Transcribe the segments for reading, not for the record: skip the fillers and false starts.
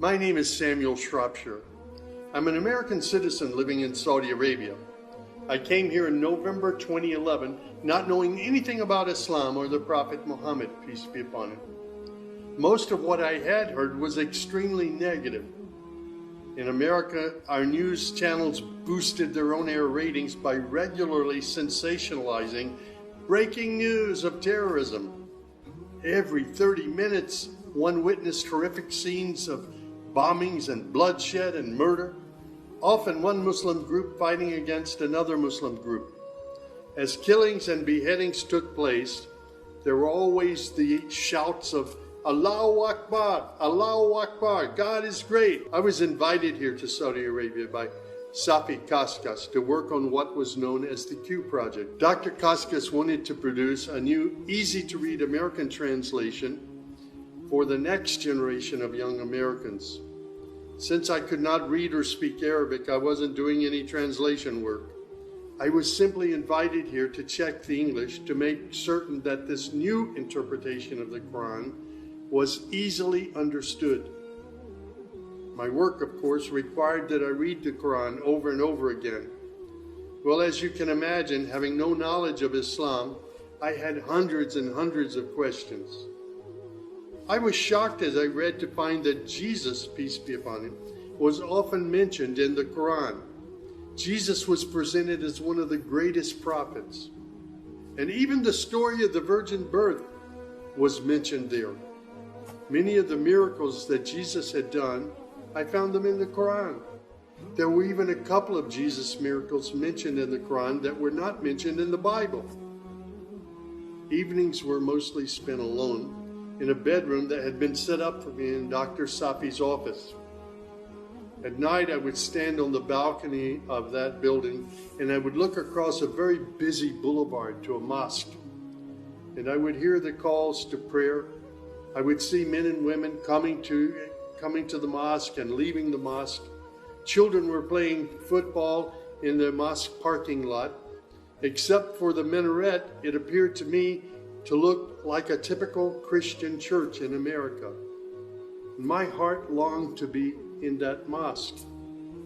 My name is Samuel Shropshire. I'm an American citizen living in Saudi Arabia. I came here in November 2011, not knowing anything about Islam or the Prophet Muhammad, peace be upon him. Most of what I had heard was extremely negative. In America, our news channels boosted their on-air ratings by regularly sensationalizing breaking news of terrorism. Every 30 minutes, one witnessed horrific scenes of bombings and bloodshed and murder, often one Muslim group fighting against another Muslim group. As killings and beheadings took place, there were always the shouts of Allahu Akbar, God is great. I was invited here to Saudi Arabia by Safi Kaskas to work on what was known as the Q Project. Dr. Kaskas wanted to produce a new, easy-to-read American translation for the next generation of young Americans. Since I could not read or speak Arabic, I wasn't doing any translation work. I was simply invited here to check the English to make certain that this new interpretation of the Quran was easily understood. My work, of course, required that I read the Quran over and over again. Well, as you can imagine, having no knowledge of Islam, I had hundreds and hundreds of questions. I was shocked as I read to find that Jesus, peace be upon him, was often mentioned in the Quran. Jesus was presented as one of the greatest prophets. And even the story of the virgin birth was mentioned there. Many of the miracles that Jesus had done, I found them in the Quran. There were even a couple of Jesus miracles mentioned in the Quran that were not mentioned in the Bible. Evenings were mostly spent alone in a bedroom that had been set up for me in Dr. Safi's office. At night, I would stand on the balcony of that building and I would look across a very busy boulevard to a mosque. And I would hear the calls to prayer. I would see men and women coming to the mosque and leaving the mosque. Children were playing football in the mosque parking lot. Except for the minaret, it appeared to me to look like a typical Christian church in America. My heart longed to be in that mosque.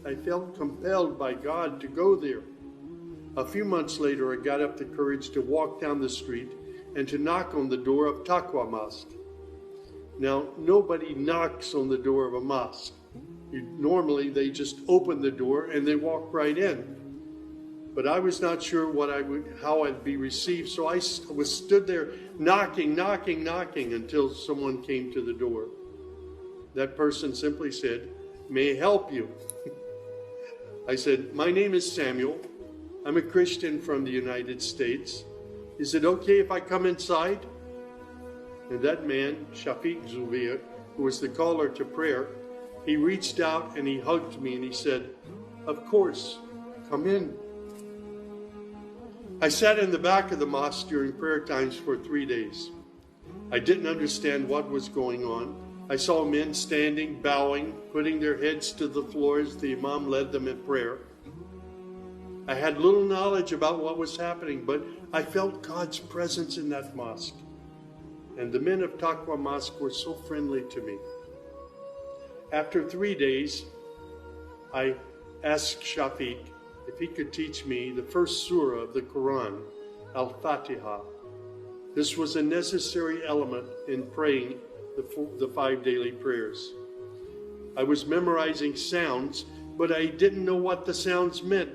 I felt compelled by God to go there. A few months later, I got up the courage to walk down the street and to knock on the door of Taqwa Mosque. Now, nobody knocks on the door of a mosque. Normally, they just open the door and they walk right in. But I was not sure how I'd be received, so I stood there knocking until someone came to the door. That person simply said, "May I help you?" I said, "My name is Samuel. I'm a Christian from the United States. Is it okay if I come inside?" And that man, Shafiq Zubir, who was the caller to prayer, he reached out and he hugged me and he said, "Of course, come in." I sat in the back of the mosque during prayer times for 3 days. I didn't understand what was going on. I saw men standing, bowing, putting their heads to the floor as the Imam led them in prayer. I had little knowledge about what was happening, but I felt God's presence in that mosque. And the men of Taqwa Mosque were so friendly to me. After 3 days, I asked Shafiq if he could teach me the first surah of the Quran, Al-Fatiha. This was a necessary element in praying the 5 daily prayers. I was memorizing sounds, but I didn't know what the sounds meant.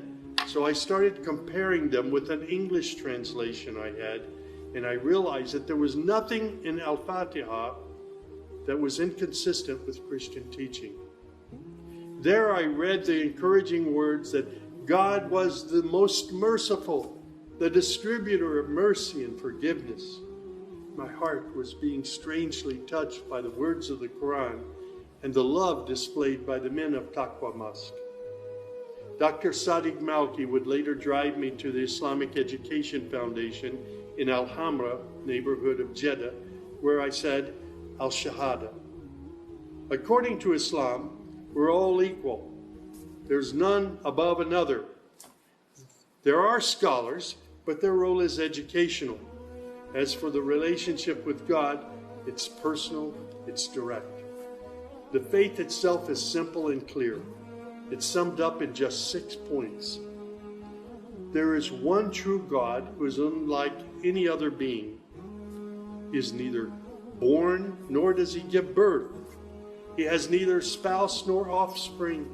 So I started comparing them with an English translation I had, and I realized that there was nothing in Al-Fatiha that was inconsistent with Christian teaching. There I read the encouraging words that God was the most merciful, the distributor of mercy and forgiveness. My heart was being strangely touched by the words of the Quran and the love displayed by the men of Taqwa Mosque. Dr. Sadiq Malki would later drive me to the Islamic Education Foundation in Al-Hamra neighborhood of Jeddah, where I said Al-Shahada. According to Islam, we're all equal. There's none above another. There are scholars, but their role is educational. As for the relationship with God, it's personal, it's direct. The faith itself is simple and clear. It's summed up in just 6 points. There is one true God who is unlike any other being. He is neither born, nor does he give birth. He has neither spouse nor offspring.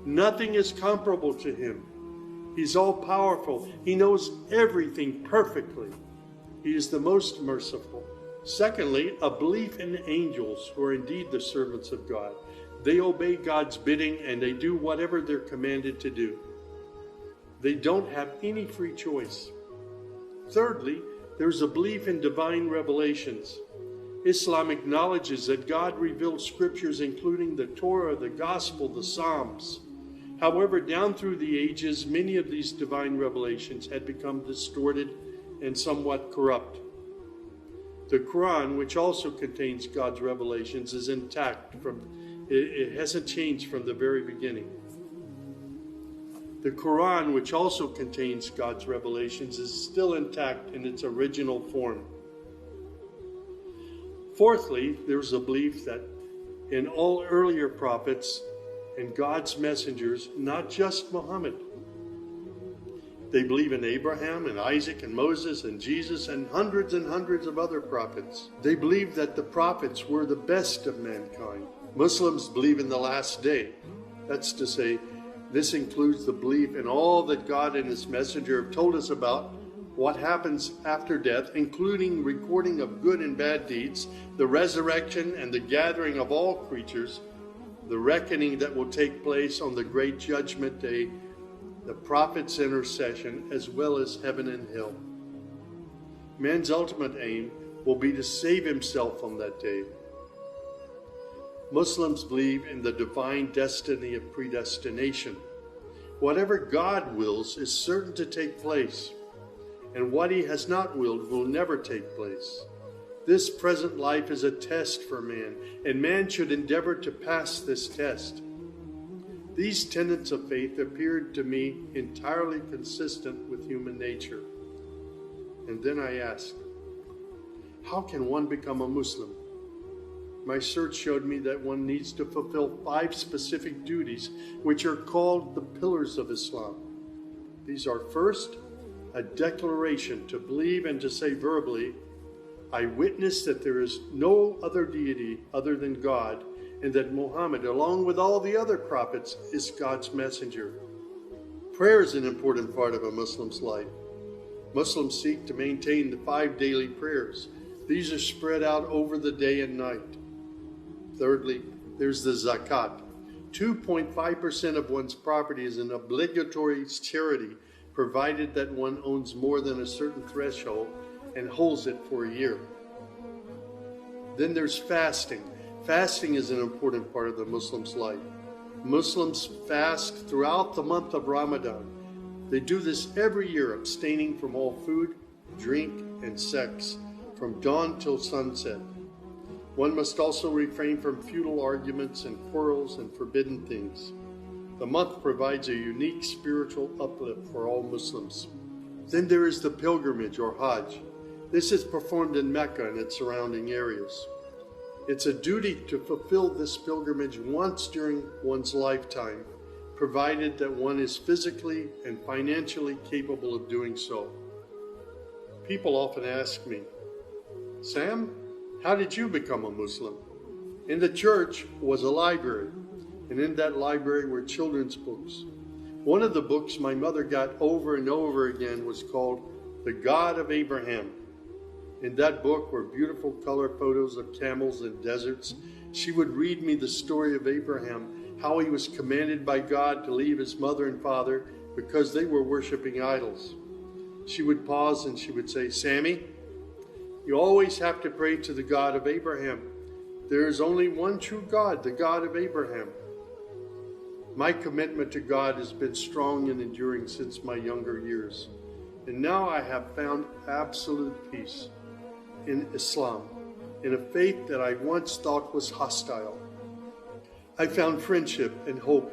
Nothing is comparable to him. He's all-powerful. He knows everything perfectly. He is the most merciful. Secondly, a belief in angels who are indeed the servants of God. They obey God's bidding and they do whatever they're commanded to do. They don't have any free choice. Thirdly, there's a belief in divine revelations. Islam acknowledges that God revealed scriptures including the Torah, the Gospel, the Psalms. However, down through the ages, many of these divine revelations had become distorted and somewhat corrupt. The Quran, which also contains God's revelations, is intact. It hasn't changed from the very beginning. The Quran, which also contains God's revelations, is still intact in its original form. Fourthly, there's a belief that in all earlier prophets and God's messengers, not just Muhammad. They believe in Abraham and Isaac and Moses and Jesus and hundreds of other prophets. They believe that the prophets were the best of mankind. Muslims believe in the last day. That's to say, this includes the belief in all that God and his messenger have told us about what happens after death, including recording of good and bad deeds, the resurrection and the gathering of all creatures, the reckoning that will take place on the great judgment day, the prophet's intercession, as well as heaven and hell. Man's ultimate aim will be to save himself on that day. Muslims believe in the divine destiny of predestination. Whatever God wills is certain to take place, and what he has not willed will never take place. This present life is a test for man, and man should endeavor to pass this test. These tenets of faith appeared to me entirely consistent with human nature. And then I asked, how can one become a Muslim? My search showed me that one needs to fulfill 5 specific duties, which are called the pillars of Islam. These are: first, a declaration to believe and to say verbally, I witness that there is no other deity other than God, and that Muhammad, along with all the other prophets, is God's messenger. Prayer is an important part of a Muslim's life. Muslims seek to maintain the 5 daily prayers. These are spread out over the day and night. Thirdly, there's the zakat. 2.5% of one's property is an obligatory charity, provided that one owns more than a certain threshold and holds it for a year. Then there's fasting. Fasting is an important part of the Muslim's life. Muslims fast throughout the month of Ramadan. They do this every year, abstaining from all food, drink, and sex, from dawn till sunset. One must also refrain from futile arguments and quarrels and forbidden things. The month provides a unique spiritual uplift for all Muslims. Then there is the pilgrimage or Hajj. This is performed in Mecca and its surrounding areas. It's a duty to fulfill this pilgrimage once during one's lifetime, provided that one is physically and financially capable of doing so. People often ask me, Sam, how did you become a Muslim? In the church was a library, and in that library were children's books. One of the books my mother got over and over again was called The God of Abraham. In that book were beautiful color photos of camels and deserts. She would read me the story of Abraham, how he was commanded by God to leave his mother and father because they were worshiping idols. She would pause and she would say, Sammy, you always have to pray to the God of Abraham. There is only one true God, the God of Abraham. My commitment to God has been strong and enduring since my younger years. And now I have found absolute peace in Islam, in a faith that I once thought was hostile. I found friendship and hope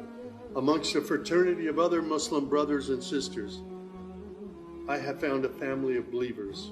amongst a fraternity of other Muslim brothers and sisters. I have found a family of believers.